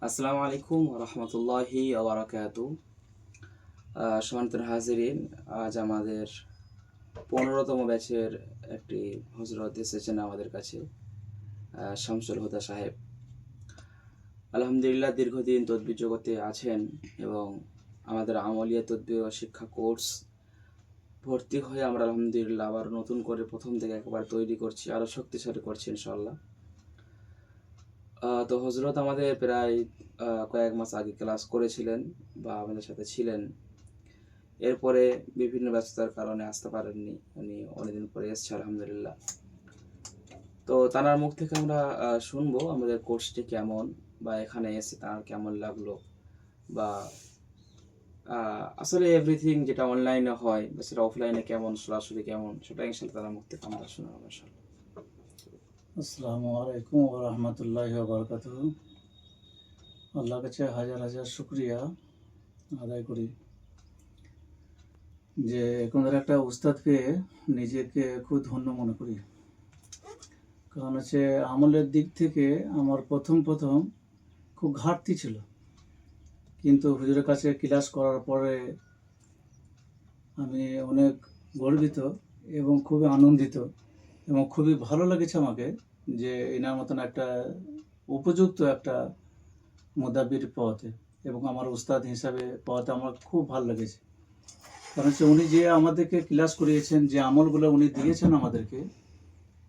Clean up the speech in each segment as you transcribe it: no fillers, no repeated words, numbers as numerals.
আসসালামু আলাইকুম রহমতুল্লাহি আবরাকাতু। সম্মানিত হাজিরিন, আজ আমাদের 15তম ব্যাচের একটি হজরত এসেছেন আমাদের কাছে, শামসুল হুদা সাহেব। আলহামদুলিল্লাহ, দীর্ঘদিন তদবির জগতে আছেন এবং আমাদের আমলিয়া তদবির শিক্ষা কোর্স ভর্তি হয়ে আমরা আলহামদুলিল্লাহ আবার নতুন করে প্রথম থেকে একবার তৈরি করছি, আরও শক্তিশালী করছি ইনশাল্লাহ। তো হজরত আমাদের প্রায় কয়েক মাস আগে ক্লাস করেছিলেন বা আমাদের সাথে ছিলেন। এরপরে বিভিন্ন ব্যস্ততার কারণে আসতে পারেননি, উনি অনেকদিন পরে এসছে আলহামদুলিল্লাহ। তো তার মুখ থেকে আমরা শুনবো আমাদের কোর্সটি কেমন, বা এখানে এসে তার কেমন লাগলো, বা আসলে এভরিথিং যেটা অনলাইনে হয় বা সেটা অফলাইনে কেমন, সরাসরি কেমন, সেটা ইনশাল্লাহ তার মুখ থেকে আমরা শোনাবো ইনশাল্লাহ। আসসালামু আলাইকুম ওয়া রাহমাতুল্লাহি ওয়া বারাকাতুহু। আল্লাহর কাছে হাজার হাজার শুকরিয়া আদায় করি যে এরকম একটা উস্তাদ পেয়ে নিজেকে খুব ধন্য মনে করি। কারণ হচ্ছে আমলের দিক থেকে আমার প্রথম খুব ঘাটতি ছিল, কিন্তু হুজুরের কাছে ক্লাস করার পরে আমি অনেক গর্বিত এবং খুবই আনন্দিত এবং খুবই ভালো লেগেছে আমাকে যে এনার মতন একটা উপযুক্ত একটা মুদাব্বির পাওয়াতে এবং আমার উস্তাদ হিসাবে পাওয়াতে আমার খুব ভালো লেগেছে। কারণ হচ্ছে উনি যে আমাদেরকে ক্লাস করিয়েছেন, যে আমলগুলো উনি দিয়েছেন আমাদেরকে,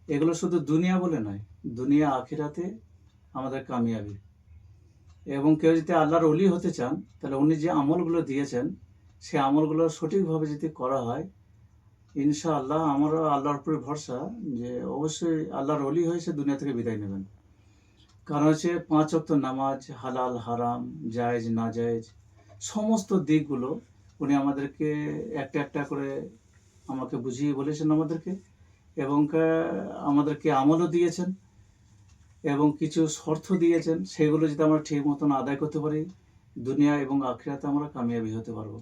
এগুলো শুধু দুনিয়া বলে নয়, দুনিয়া আখিরাতে আমাদের কামিয়াবি। এবং কেউ যদি আল্লাহর ওলি হতে চান, তাহলে উনি যে আমলগুলো দিয়েছেন সে আমলগুলো সঠিকভাবে যদি করা হয়, ইনশাআল্লাহ আমারও আল্লাহর উপরে ভরসা যে অবশ্যই আল্লাহর ওলি হয়ে সে দুনিয়া থেকে বিদায় নেবেন। কারণ হচ্ছে 5 ওয়াক্ত নামাজ, হালাল হারাম, জায়েজ না জায়েজ সমস্ত দিকগুলো উনি আমাদেরকে একটা একটা করে আমাকে বুঝিয়ে বলেছেন আমাদেরকে, এবং আমাদেরকে আমলও দিয়েছেন এবং কিছু শর্ত দিয়েছেন। সেগুলো যদি আমরা ঠিক মতন আদায় করতে পারি, দুনিয়া এবং আখিরাতে আমরা কামিয়াবি হতে পারবো।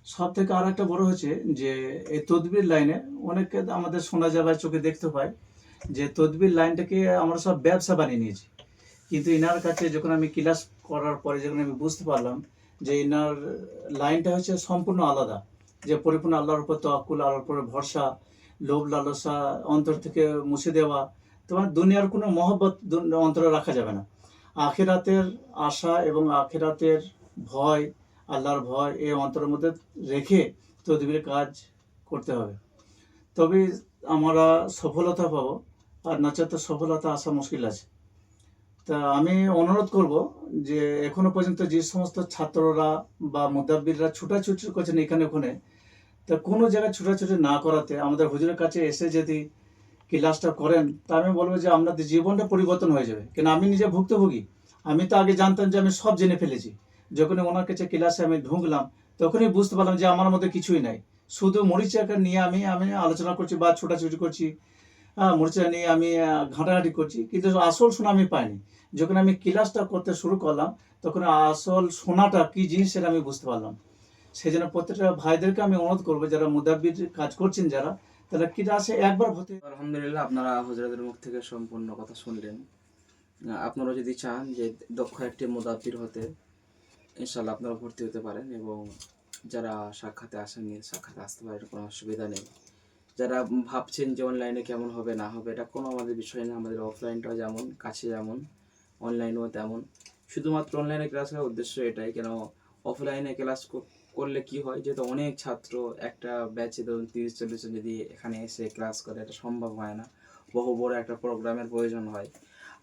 সব থেকে আর একটা বড় হচ্ছে যে এই তদবির লাইনে অনেকে আমাদের শোনা যায় বা চোখে দেখতে পায় যে তদবির লাইনটাকে আমরা সব ব্যবসা বানিয়ে নিয়েছি। কিন্তু ইনার কাছে যখন আমি ক্লাস করার পরে যখন আমি বুঝতে পারলাম যে ইনার লাইনটা হচ্ছে সম্পূর্ণ আলাদা, যে পরিপূর্ণ আল্লাহর উপর তাওয়াক্কুল, আল্লাহর উপরে ভরসা, লোভ লালসা অন্তর থেকে মুছে দেওয়া। তোমার দুনিয়ার কোনো মহব্বত অন্তরে রাখা যাবে না। আখিরাতের আশা এবং আখিরাতের ভয়, আল্লাহর ভয় এই অন্তরের মধ্যে রেখে তদবির কাজ করতে হবে, তবে আমরা সফলতা পাবো, আর নচেত সফলতা আসা মুশকিল আছে। তা আমি অনুরোধ করব যে এখনো পর্যন্ত যে সমস্ত ছাত্ররা বা মুদাব্বিররা ছুটাছুটি করছেন এখানে ওখানে, তা কোনো জায়গায় ছুটাছুটি না করাতে আমাদের হুজুরের কাছে এসে যদি ক্লাসটা করেন, তা আমি বলবো যে আপনাদের জীবনটা পরিবর্তন হয়ে যাবে। কেন আমি নিজে ভুক্তভোগী, আমি তো আগে জানতাম যে আমি সব জেনে ফেলেছি। যখনই ওনার কাছে ক্লাসে আমি ঢুকলাম তখনই বুঝতে পারলাম যে আমার মধ্যে কিছুই নাই, শুধু মরিচাকে নিয়ে আমি আমি আলোচনা করছি বা ছোটাছুটি করছি, মরিচা নিয়ে আমি ঘাঁটাঘাঁটি করছি, কিন্তু আসল সোনা আমি পাইনি। যখন আমি ক্লাসটা করতে শুরু করলাম তখন আসল সোনাটা কি জিনিস সেটা আমি বুঝতে পারলাম। সেই জন্য প্রত্যেকটা ভাইদেরকে আমি অনুরোধ করবো যারা মুদাব্বির কাজ করছেন, যারা তারা ক্লাসে একবার হতে। আলহামদুলিল্লাহ, আপনারা হজরতের মুখ থেকে সম্পূর্ণ কথা শুনলেন। আপনারা যদি চান যে দক্ষ একটি মুদাব্বির হতে, ইনশাল্লাহ আপনারা ভর্তি হতে পারেন, এবং যারা সাক্ষাতে আসেননি সাক্ষাতে আসতে পারেন, কোনো অসুবিধা নেই। যারা ভাবছেন যে অনলাইনে কেমন হবে না হবে, এটা কোনো আমাদের বিষয় না। আমাদের অফলাইনটাও যেমন কাছে, যেমন অনলাইনেও তেমন। শুধুমাত্র অনলাইনে ক্লাস করার উদ্দেশ্য এটাই, কেন অফলাইনে ক্লাস করলে কি হয়, যেহেতু অনেক ছাত্র একটা ব্যাচে ধরুন 30-40 জন যদি এখানে এসে ক্লাস করে, এটা সম্ভব হয় না। বহু বড় একটা প্রোগ্রামের প্রয়োজন হয়।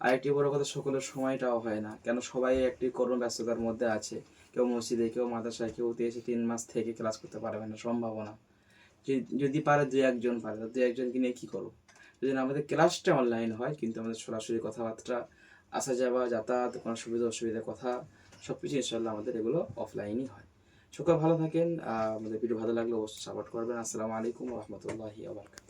আর একটি বড় কথা, সকলের সময়টাও হয় না, কেন সবাই একটি কর্মব্যস্ততার মধ্যে আছে। কেউ মসজিদে, কেউ মাদ্রাসায়, কেউ এসে 3 মাস থেকে ক্লাস করতে পারবে না, সম্ভাবনা। যদি পারে 2-1 জন পারে, 2-1 জনকে নিয়ে কী করবো। যদি আমাদের ক্লাসটা অনলাইন হয়, কিন্তু আমাদের সরাসরি কথাবার্তা, আসা যাওয়া, যাতায়াত, কোনো সুবিধা অসুবিধার কথা সব কিছু ইনশাল্লাহ আমাদের এগুলো অফলাইনই হয়। সকলে ভালো থাকেন। আমাদের ভিডিও ভালো লাগলে অবশ্যই সাপোর্ট করবেন। আসসালামু আলাইকুম রহমতুল্লাহি আবরাকাতুহু।